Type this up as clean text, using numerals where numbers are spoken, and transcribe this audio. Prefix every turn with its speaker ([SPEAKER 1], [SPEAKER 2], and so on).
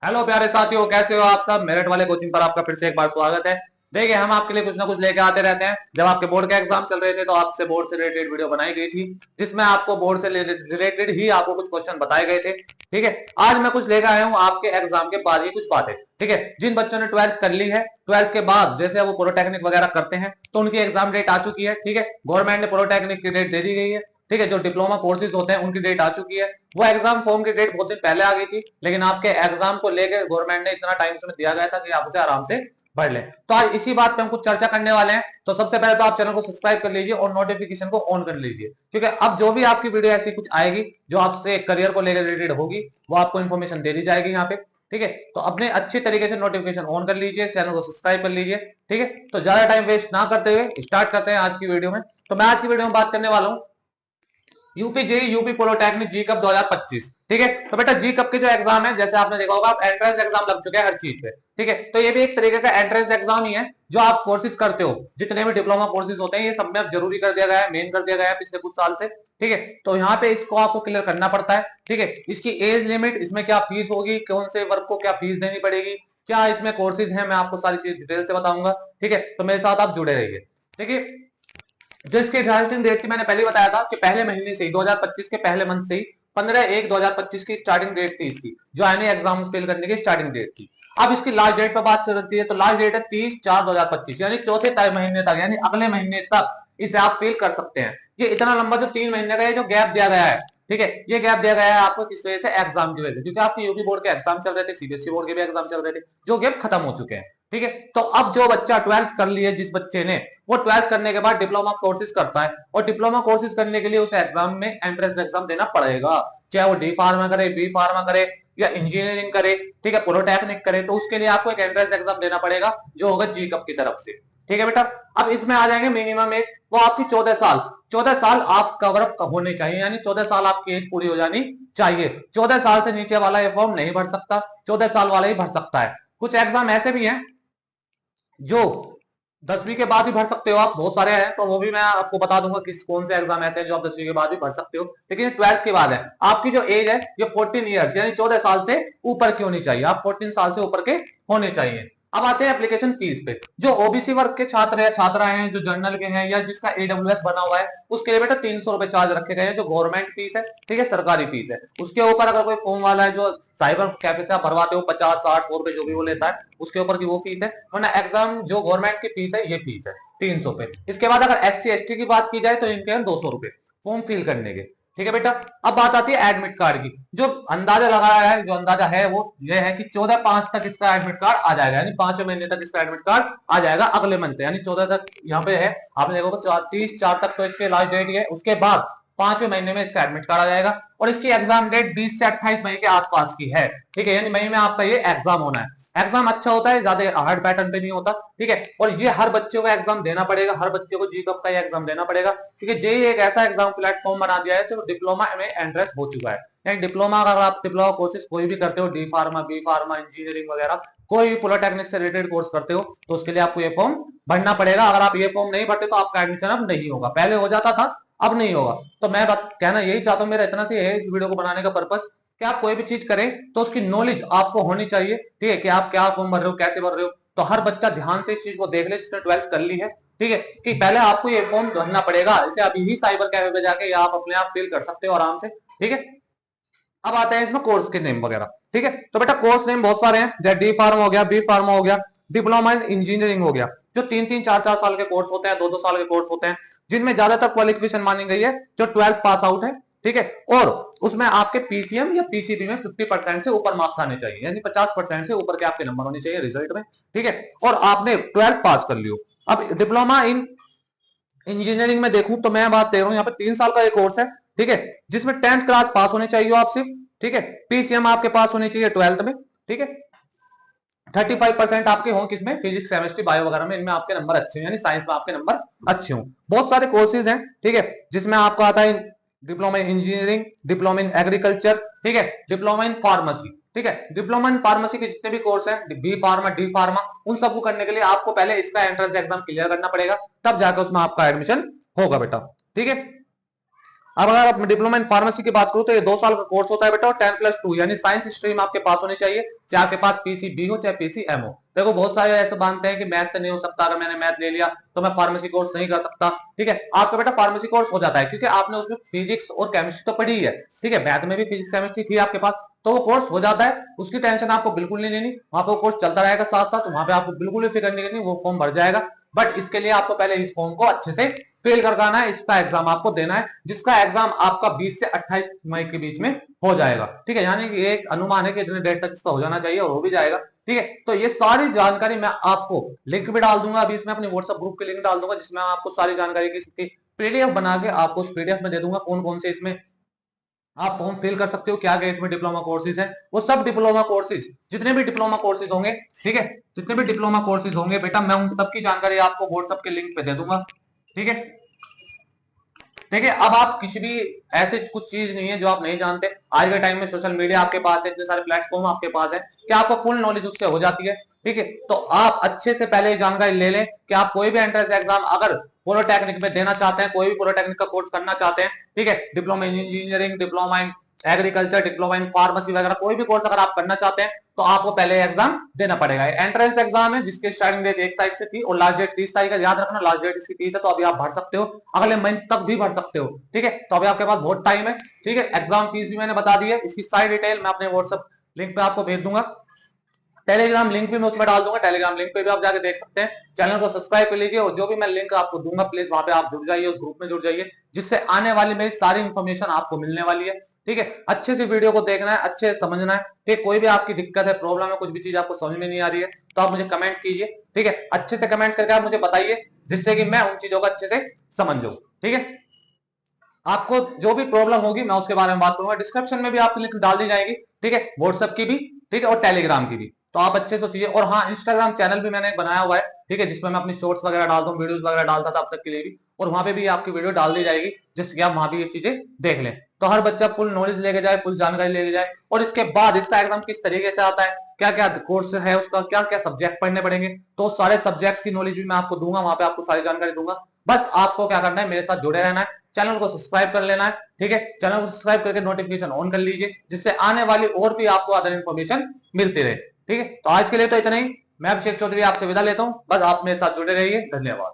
[SPEAKER 1] Hello प्यारे साथियों, कैसे हो आप सब। मेरिट वाले कोचिंग पर आपका फिर से एक बार स्वागत है। देखिए, हम आपके लिए कुछ ना कुछ लेके आते रहते हैं। जब आपके बोर्ड के एग्जाम चल रहे थे तो आपसे बोर्ड से रिलेटेड वीडियो बनाई गई थी, जिसमें आपको बोर्ड से रिलेटेड ही आपको कुछ क्वेश्चन बताए गए थे। ठीक है, आज मैं कुछ लेकर आया हूँ आपके एग्जाम के बाद ही कुछ बातें। ठीक है, जिन बच्चों ने 12th कर ली है, 12th के बाद जैसे वो पॉलिटेक्निक वगैरह करते हैं तो उनकी एग्जाम डेट आ चुकी है। ठीक है, गवर्नमेंट ने पॉलिटेक्निक की डेट दे दी गई है। ठीक है, जो डिप्लोमा कोर्सेज होते हैं उनकी डेट आ चुकी है। वो एग्जाम फॉर्म की डेट बहुत दिन पहले आ गई थी, लेकिन आपके एग्जाम को लेकर गवर्नमेंट ने इतना टाइम समय दिया गया था कि आप उसे आराम से पढ़ लें। तो आज इसी बात पे हम कुछ चर्चा करने वाले हैं। तो सबसे पहले तो आप चैनल को सब्सक्राइब कर लीजिए और नोटिफिकेशन को ऑन कर लीजिए, क्योंकि अब जो भी आपकी वीडियो ऐसी कुछ आएगी जो आपसे करियर को लेकर रिलेटेड होगी, वो आपको इन्फॉर्मेशन दे दी जाएगी यहाँ पे। ठीक है, तो अपने अच्छी तरीके से नोटिफिकेशन ऑन कर लीजिए, चैनल को सब्सक्राइब कर लीजिए। ठीक है, तो ज्यादा टाइम वेस्ट ना करते हुए स्टार्ट करते हैं आज की वीडियो में। तो मैं आज की वीडियो में बात करने वाला हूँ यूपी जेई यूपी पॉलिटेक्निक जी कप 2025। ठीक है, तो बेटा जी कप के जो एग्जाम है, जैसे आपने देखा होगा, आप एंट्रेंस एग्जाम लग चुके हैं हर चीज पे। ठीक है, तो ये भी एक तरीके का एंट्रेंस एग्जाम ही है। जो आप कोर्सेज करते हो, जितने भी डिप्लोमा कोर्सेज होते हैं, ये सब में अब जरूरी कर दिया गया है, मेन कर दिया गया है पिछले कुछ साल से। ठीक है, तो यहाँ पे इसको आपको क्लियर करना पड़ता है। ठीक है, इसकी एज लिमिट, इसमें क्या फीस होगी, कौन से वर्ग को क्या फीस देनी पड़ेगी, क्या इसमें कोर्सेज है, मैं आपको सारी चीज डिटेल से बताऊंगा। ठीक है, तो मेरे साथ आप जुड़े रहिए। ठीक है, जो इसकी स्टार्टिंग डेट थी, मैंने पहले बताया था कि पहले महीने से ही 2025 के पहले मंथ से ही 15/1/2025 की स्टार्टिंग डेट थी इसकी, जो आईनी एग्जाम फेल करने की स्टार्टिंग डेट थी। अब इसकी लास्ट डेट पर बात चलती है, तो लास्ट डेट है 30/4/2025, यानी चौथे तय महीने तक, यानी अगले महीने तक इसे आप फेल कर सकते हैं। ये इतना लंबा जो 3 महीने का जो गैप दिया गया है, ठीक है, ये गैप दिया गया है आपको किस वजह से, एग्जाम की वजह से, क्योंकि आपके यूपी बोर्ड के एग्जाम चल रहे थे, सीबीएसई बोर्ड के भी एग्जाम चल रहे थे, जो गैप खत्म हो चुके हैं। ठीक है, तो अब जो बच्चा 12th कर लिए, जिस बच्चे ने, वो 12th करने के बाद डिप्लोमा कोर्सेज करता है, और डिप्लोमा कोर्सेज करने के लिए उसे एग्जाम में एंट्रेंस एग्जाम देना पड़ेगा। चाहे वो डी फार्मा करे, बी फार्मा करे, या इंजीनियरिंग करे, ठीक है, पॉलिटेक्निक करे, तो उसके लिए आपको एक एंट्रेंस एग्जाम देना पड़ेगा, जो होगा जी कप की तरफ से। ठीक है बेटा, अब इसमें आ जाएंगे मिनिमम एज, वो आपकी 14 साल। 14 साल आप कवर अप होने चाहिए, यानी 14 साल आपकी एज पूरी हो जानी चाहिए। 14 साल से नीचे वाला ये फॉर्म नहीं भर सकता, 14 साल वाला ही भर सकता है। कुछ एग्जाम ऐसे भी हैं जो 10वीं के बाद भी भर सकते हो आप, बहुत सारे हैं, तो वो भी मैं आपको बता दूंगा किस कौन से एग्जाम ऐसे हैं जो आप 10वीं के बाद भी भर सकते हो। लेकिन 12th के बाद है, आपकी जो एज है ये 14 ईयर्स, यानी 14 साल से ऊपर की होनी चाहिए, आप 14 साल से ऊपर के होने चाहिए। अब आते हैं एप्लीकेशन फीस पे। जो ओबीसी वर्ग के छात्र है, छात्रा हैं, जो जर्नल के हैं, या जिसका एडब्ल्यूएस बना हुआ है, उसके लिए बेटा 300 रुपए चार्ज रखे गए हैं, जो गवर्नमेंट फीस है। ठीक है, सरकारी फीस है। उसके ऊपर अगर कोई फॉर्म वाला है जो साइबर कैफे से आप भरवाते हो, 50 60 100 रुपए जो भी वो लेता है, उसके ऊपर की वो फीस है। वरना एग्जाम जो गवर्नमेंट की फीस है, ये फीस है 300 रुपए। इसके बाद अगर एससी एसटी की बात की जाए तो इनके हैं 200 रुपए फॉर्म फिल करने के। ठीक है बेटा, अब बात आती है एडमिट कार्ड की। जो अंदाजा लगाया है, जो अंदाजा है वो ये है कि 14/5 तक इसका एडमिट कार्ड आ जाएगा, यानी 5वें महीने तक इसका एडमिट कार्ड आ जाएगा, अगले मंथ, यानी 14 तक यहाँ पे है। आपने देखो 30/4 तक तो इसके लास्ट डेट है, उसके बाद 5वें महीने में इसका एडमिट कार्ड आ जाएगा। और इसकी एग्जाम डेट 20 से 28 मई के आसपास की है। ठीक है, यानी मई में आपका ये एग्जाम होना है। एग्जाम अच्छा होता है, ज्यादा हार्ड पैटर्न पे नहीं होता। ठीक है, और ये हर बच्चे को एग्जाम देना पड़ेगा, हर बच्चे को जी कप का एग्जाम देना पड़ेगा, क्योंकि जेई एक ऐसा एग्जाम प्लेटफॉर्म बना दिया है जो डिप्लोमा में एंट्रेंस हो चुका है। यानी डिप्लोमा, अगर आप डिप्लोमा कोर्सेज कोई भी करते हो, D pharma, B pharma, engineering वगैरह, कोई भी पॉलिटेक्निक से रिलेटेड कोर्स करते हो, तो उसके लिए आपको ये फॉर्म भरना पड़ेगा। अगर आप ये फॉर्म नहीं भरते तो आपका एडमिशन अब नहीं होगा, पहले हो जाता था, अब नहीं होगा। तो मैं बात कहना यही चाहता हूँ, मेरा इतना सी है इस वीडियो को बनाने का पर्पस, कि आप कोई भी चीज करें तो उसकी नॉलेज आपको होनी चाहिए। ठीक है, कि आप क्या फॉर्म भर रहे हो, कैसे भर रहे हो। तो हर बच्चा ध्यान से इस चीज को देख ले जिसने 12th कर ली है। ठीक है, कि पहले आपको ये फॉर्म भरना पड़ेगा, इसे अभी ही साइबर कैफे पे जाके या आप अपने आप फिल कर सकते हो आराम से। ठीक है, अब आते हैं इसमें कोर्स के नेम वगैरह। ठीक है, तो बेटा कोर्स नेम बहुत सारे हैं, जैसे डी फार्मा हो गया, बी फार्मा हो गया, डिप्लोमा इन इंजीनियरिंग हो गया, जो 3 3 4 4 साल के कोर्स होते हैं, 2 2 साल के कोर्स होते हैं, जिनमें ज्यादातर क्वालिफिकेशन मानी गई है जो 12th पास आउट है। ठीक है, और उसमें आपके पीसीएम या पीसीबी में 50% से ऊपर मार्क्स आने चाहिए, यानी 50% से ऊपर के आपके नंबर होने चाहिए रिजल्ट में। ठीक है, और आपने 12th पास कर लियो। अब डिप्लोमा इन इंजीनियरिंग में देखूं तो मैं बात दे रहा हूं, यहाँ पे 3 साल का एक कोर्स है। ठीक है, जिसमें 10th क्लास पास होने चाहिए आप सिर्फ। ठीक है, पीसीएम आपके पास होनी चाहिए 12th में। ठीक है, 35% आपके हों किसमें, फिजिक्स केमिस्ट्री बायो वगैरह में, इनमें आपके नंबर अच्छे हों, यानी साइंस में आपके नंबर अच्छे हों। बहुत सारे कोर्सेज हैं। ठीक है, जिसमें आपको आता है diploma in engineering, diploma in agriculture, ठीक है, डिप्लोमा इन फार्मेसी। ठीक है, डिप्लोमा इन फार्मेसी के जितने भी कोर्स हैं, बी फार्मा, डी फार्मा, उन सबको करने के लिए आपको पहले इसका एंट्रेंस एग्जाम क्लियर करना पड़ेगा, तब जाकर उसमें आपका एडमिशन होगा बेटा। ठीक है, अब अगर आप डिप्लोमा इन फार्मेसी की बात करूं तो ये 2 साल का कोर्स होता है बेटा, और 10+2 यानी साइंस स्ट्रीम आपके पास होनी चाहिए, चाहे आपके पास पीसीबी हो चाहे पीसीएम हो। देखो बहुत सारे ऐसे मानते हैं कि मैथ से नहीं हो सकता, अगर मैंने मैथ ले लिया तो मैं फार्मेसी कोर्स नहीं कर सकता। ठीक है, आपका बेटा फार्मेसी कोर्स हो जाता है क्योंकि आपने उसमें फिजिक्स और केमिस्ट्री तो पढ़ी है। ठीक है, मैथ में भी फिजिक्स केमिस्ट्री थी आपके पास, तो वो कोर्स हो जाता है, उसकी टेंशन आपको बिल्कुल नहीं लेनी। वहां पर कोर्स चलता रहेगा साथ साथ, वहां पे आपको बिल्कुल भी फिक्र नहीं करनी, वो फॉर्म भर जाएगा। बट इसके लिए आपको पहले इस फॉर्म को अच्छे से फिल करवाना है, इसका एग्जाम आपको देना है, जिसका एग्जाम आपका 20 से 28 मई के बीच में हो जाएगा। ठीक है, यानी कि एक अनुमान है कि इतने डेट तक इसका हो जाना चाहिए, और हो भी जाएगा। ठीक है, तो ये सारी जानकारी मैं आपको लिंक भी डाल दूंगा, अभी इसमें अपने व्हाट्सएप ग्रुप की लिंक डाल दूंगा, जिसमें आपको सारी जानकारी की पीडीएफ बना के आपको उस पीडीएफ में दे दूंगा, कौन कौन से इसमें आप फॉर्म फिल कर सकते हो, क्या क्या इसमें डिप्लोमा कोर्सेज है। वो सब डिप्लोमा कोर्सेज, जितने भी डिप्लोमा कोर्सेज होंगे, ठीक है, जितने भी डिप्लोमा कोर्सेज होंगे बेटा, मैं उन सबकी जानकारी आपको व्हाट्सएप के लिंक पे दे दूंगा। ठीक है, देखिए अब आप किसी भी ऐसे कुछ चीज नहीं है जो आप नहीं जानते। आज के टाइम में सोशल मीडिया आपके पास है, इतने सारे प्लेटफॉर्म आपके पास है कि आपको फुल नॉलेज उससे हो जाती है। ठीक है, तो आप अच्छे से पहले जानकारी ले लें कि आप कोई भी एंट्रेंस एग्जाम अगर पॉलिटेक्निक में देना चाहते हैं, कोई भी पॉलिटेक्निक का कोर्स करना चाहते हैं, ठीक है, diploma in engineering, diploma in agriculture, diploma in pharmacy वगैरह कोई भी कोर्स अगर आप करना चाहते हैं तो आपको पहले एग्जाम देना पड़ेगा। एंट्रेंस एग्जाम है जिसकी स्टार्टिंग डेट 1 तारीख से थी और लास्ट डेट 30 तारीख है, याद रखना लास्ट डेट इसकी 30 है, तो अभी आप भर सकते हो, अगले मंथ तक भी भर सकते हो। ठीक है, तो अभी आपके पास बहुत टाइम है। ठीक है, एग्जाम फीस भी मैंने बता दी है, इसकी सारी डिटेल मैं अपने व्हाट्सएप लिंक पे आपको भेज दूंगा, टेलीग्राम लिंक भी मैं उसमें डाल दूंगा, टेलीग्राम लिंक पे भी आप जाके देख सकते हैं। चैनल को सब्सक्राइब कर लीजिए, और जो भी मैं लिंक आपको दूंगा प्लीज वहां पे आप जुड़ जाइए, उस ग्रुप में जुड़ जाइए, जिससे आने वाली मेरी सारी इंफॉर्मेशन आपको मिलने वाली है। ठीक है, अच्छे से वीडियो को देखना है, अच्छे से समझना है। ठीक, कोई भी आपकी दिक्कत है, प्रॉब्लम है, कुछ भी चीज आपको समझ में नहीं आ रही है तो आप मुझे कमेंट कीजिए। ठीक है, अच्छे से कमेंट करके आप मुझे बताइए, जिससे कि मैं उन चीजों को अच्छे से समझ जाऊं। ठीक है, आपको जो भी प्रॉब्लम होगी मैं उसके बारे में बात करूंगा, डिस्क्रिप्शन में भी आपकी लिंक डाल दी जाएगी। ठीक है, व्हाट्सएप की भी, ठीक है, और टेलीग्राम की भी, तो आप अच्छे से चीजें। और हाँ, इंस्टाग्राम चैनल भी मैंने बनाया हुआ है, ठीक है, जिसमें मैं अपनी शॉर्ट्स वगैरह डालता हूँ, वीडियोस वगैरह डालता था अब तक के लिए भी, और वहां पे भी आपकी वीडियो डाल दी जाएगी, जिससे कि आप वहां भी ये चीजें देख लें, तो हर बच्चा फुल नॉलेज लेके जाए, फुल जानकारी लेके जाए। और इसके बाद इसका एग्जाम किस तरीके से आता है, क्या क्या कोर्स है उसका, क्या क्या सब्जेक्ट पढ़ने पड़ेंगे, तो सारे सब्जेक्ट की नॉलेज भी मैं आपको दूंगा, वहां पे आपको सारी जानकारी दूंगा। बस आपको क्या करना है, मेरे साथ जुड़े रहना है, चैनल को सब्सक्राइब कर लेना है। ठीक है, चैनल को सब्सक्राइब करके नोटिफिकेशन ऑन कर लीजिए, जिससे आने वाली और भी आपको अदर इन्फॉर्मेशन मिलती रहे। ठीक है, तो आज के लिए तो इतना ही। मैं अभिषेक चौधरी आपसे विदा लेता हूं, बस आप मेरे साथ जुड़े रहिए। धन्यवाद।